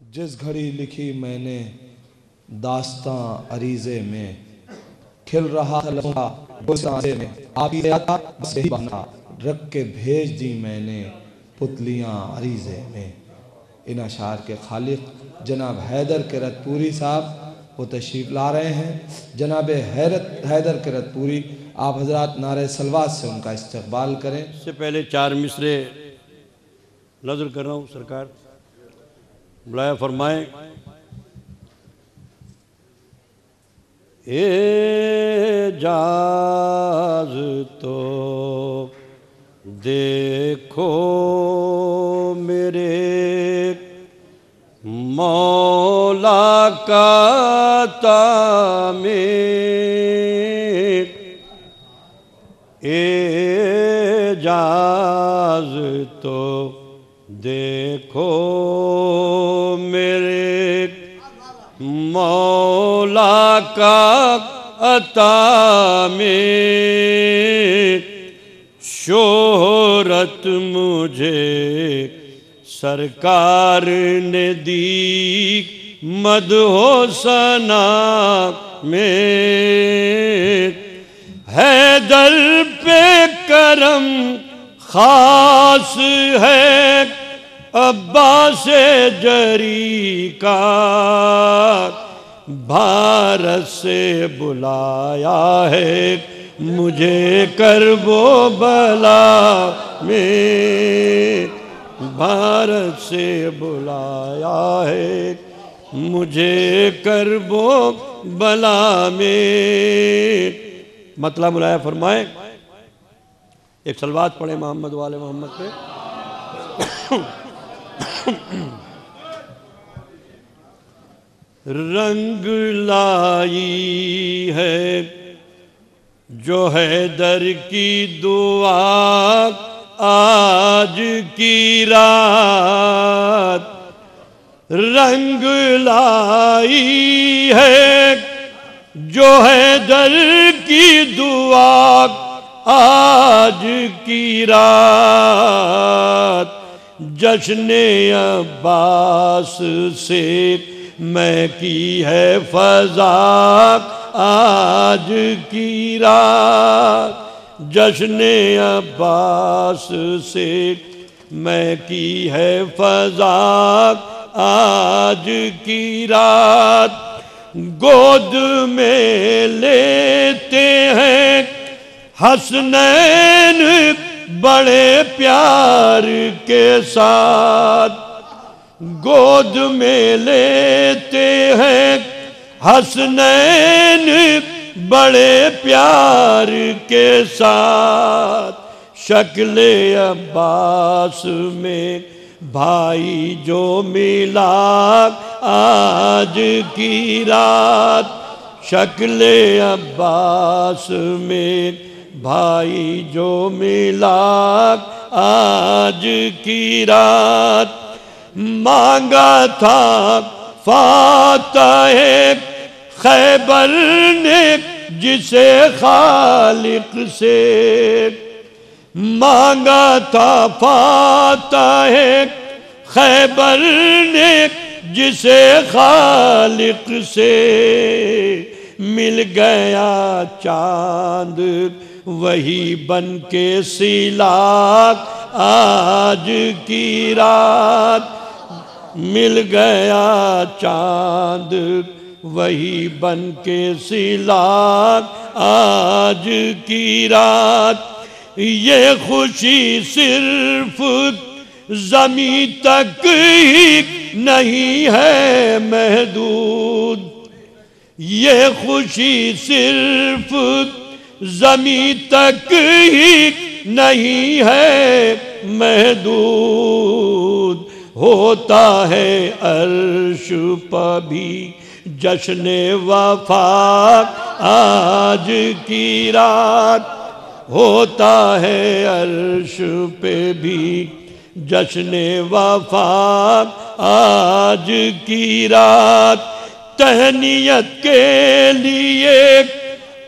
जिस घड़ी लिखी मैंने दास्तां अरीज़े में, खिल रहा था में आपकी बस यही बहाना, रख के भेज दी मैंने पुतलियाँ अरीज़े में। इन अशार के खालिक जनाब हैदर किरतपुरी साहब वो तशरीफ़ ला रहे हैं। जनाब हैदर किरतपुरी, आप हजरात नारे सलवात से उनका इस्तकबाल करें। इससे पहले 4 मिसरे नज़र कर रहा हूँ, सरकार बुलाया फरमाएं। एजाज तो देखो मेरे मौला का तामीर, एजाज तो देखो मेरे मौला का अता में, शोहरत मुझे सरकार ने दी मदहो सना में। हैदर पे करम खास है अब्बास जरी का, भारत से बुलाया है मुझे करबो बला में। भारत से बुलाया है मुझे करबो बला में। मतलब बुलाया फरमाए। एक सलवात पढ़े मोहम्मद वाले मोहम्मद पे। रंग लाई है जो हैदर की दुआ आज की रात, रंग लाई है जो हैदर की दुआ आज की रात। जश्ने अब्बास से मैं की है फजा आज की रात। जश्ने अब्बास से मैं की है फजा आज की रात। गोद में लेते हैं हसनैन बड़े प्यार के साथ, गोद में लेते हैं हसनैन बड़े प्यार के साथ। शक्ले अब्बास में भाई जो मिला आज की रात, शक्ले अब्बास में भाई जो मिला आज की रात। मांगा था फातह खैबर ने जिसे खालिक से, मांगा था फातह खैबर ने जिसे खालिक से। मिल गया चांद वही बन के सिलाक आज की रात। मिल गया चांद वही बन के सिलाक आज की रात। ये खुशी सिर्फ ज़मीं तक ही नहीं है महदूद, ये खुशी सिर्फ ज़मीं तक ही नहीं है महदूद। होता है अर्श पर भी जश्ने वफा आज की रात, होता है अर्श पे भी जश्ने वफा आज की रात। तहनीयत के लिए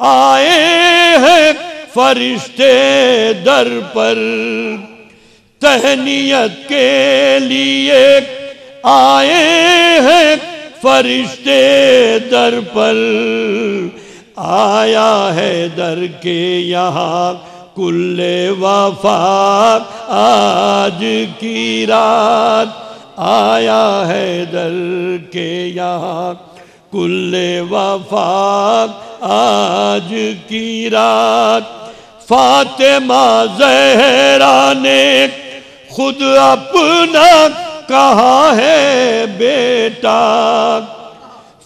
आए हैं फरिश्ते दर पर, तहनीयत के लिए आए हैं फरिश्ते दर पर, आया है दर के यहाँ कुल्ले वफा आज की रात, आया है दर के यहाँ कुल्ले वफा आज की रात। फातिमा ज़हरा ने खुद अपना कहा है बेटा,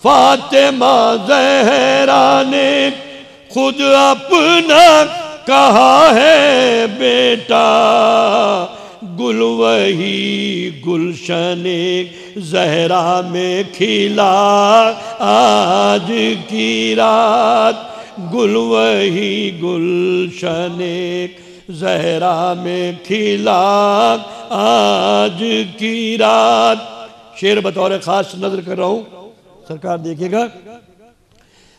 फातिमा ज़हरा ने खुद अपना कहा है बेटा, गुल वही गुलशने ज़हरा में खिला आज की रात, गुल वही गुलशने ज़हरा में खिला आज की रात। शेर बतौर खास नजर कर रहा हूं, सरकार देखिएगा।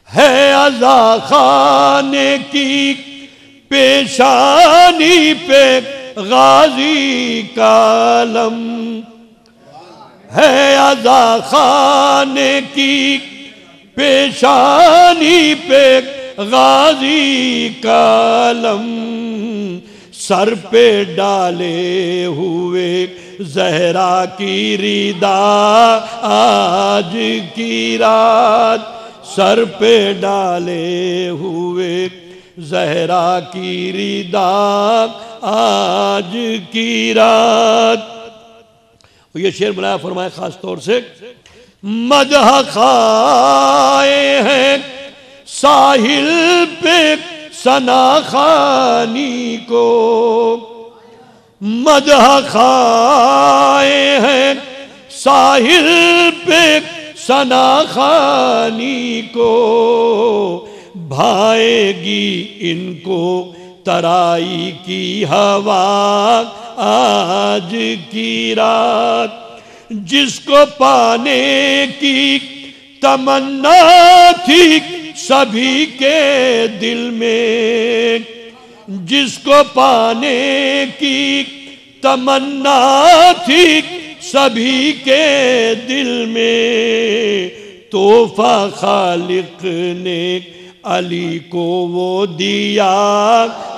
है अज़ा खाने की पेशानी पे गाजी कालम, है अज़ा खाने की पेशानी पे गाजी कालम, सर पे डाले हुए ज़हरा की रिदा आज की रात, सर पे डाले हुए ज़हरा की रिदा आज की रात। ये शेर बनाया फरमाया खास तौर से, मदह खाए हैं साहिल पे सना खानी को, मदह खाए हैं साहिल पे सना खानी को, भाएगी इनको तराई की हवा आज की रात, जिसको पाने की तमन्ना थी सभी के दिल में, जिसको पाने की तमन्ना थी सभी के दिल में, तोहफा खालिक ने अली को वो दिया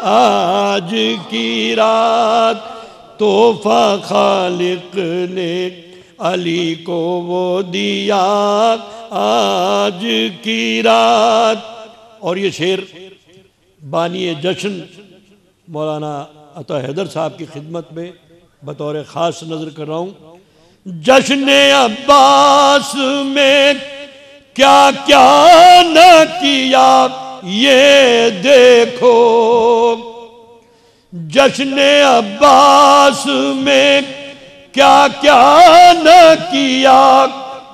आज की रात, तोहफा खालिक ने अली को वो दिया आज की रात। और ये शेर बानी जश्न मौलाना अता हैदर साहब की खिदमत में बतौर ख़ास नज़र कर रहा हूँ। जश्न अब्बास में क्या क्या न किया ये देखो, जश्न अब्बास में क्या क्या न किया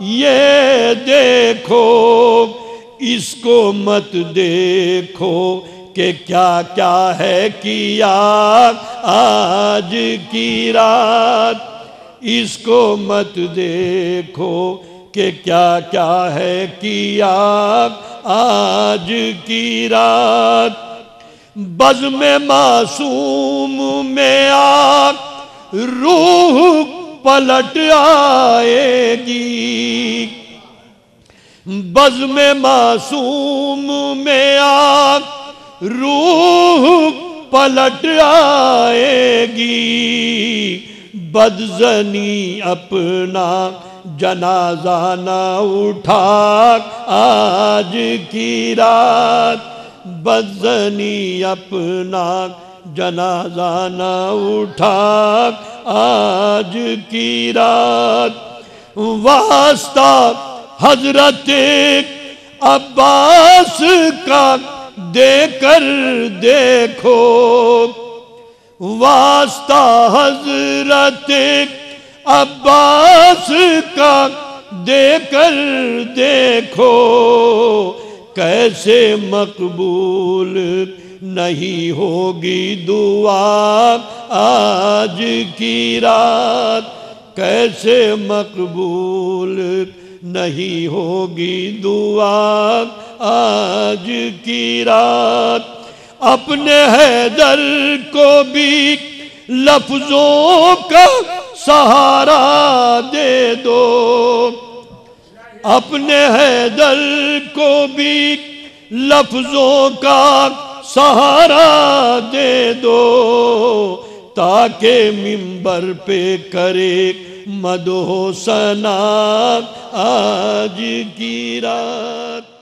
ये देखो, इसको मत देखो कि क्या क्या है किया आज की रात, इसको मत देखो कि क्या क्या है किया आज की रात। बज़्म मासूम में आग रूह पलट आएगी, बज़्म मासूम में आग रूह पलट आएगी, बदज़नी अपना जनाजा ना उठा आज की रात, बदज़नी अपना जनाजा ना उठा आज की रात। वास्ता हजरत अब्बास का देकर देखो, वास्ता हजरत अब्बास का देकर देखो, कैसे मकबूल नहीं होगी दुआ आज की रात, कैसे मकबूल नहीं होगी दुआ आज की रात। अपने हैदर को भी लफ्जों का सहारा दे दो, अपने हैदर को भी लफ्जों का सहारा दे दो, ताकि मिंबर पे करे मदहो सना आज की रात।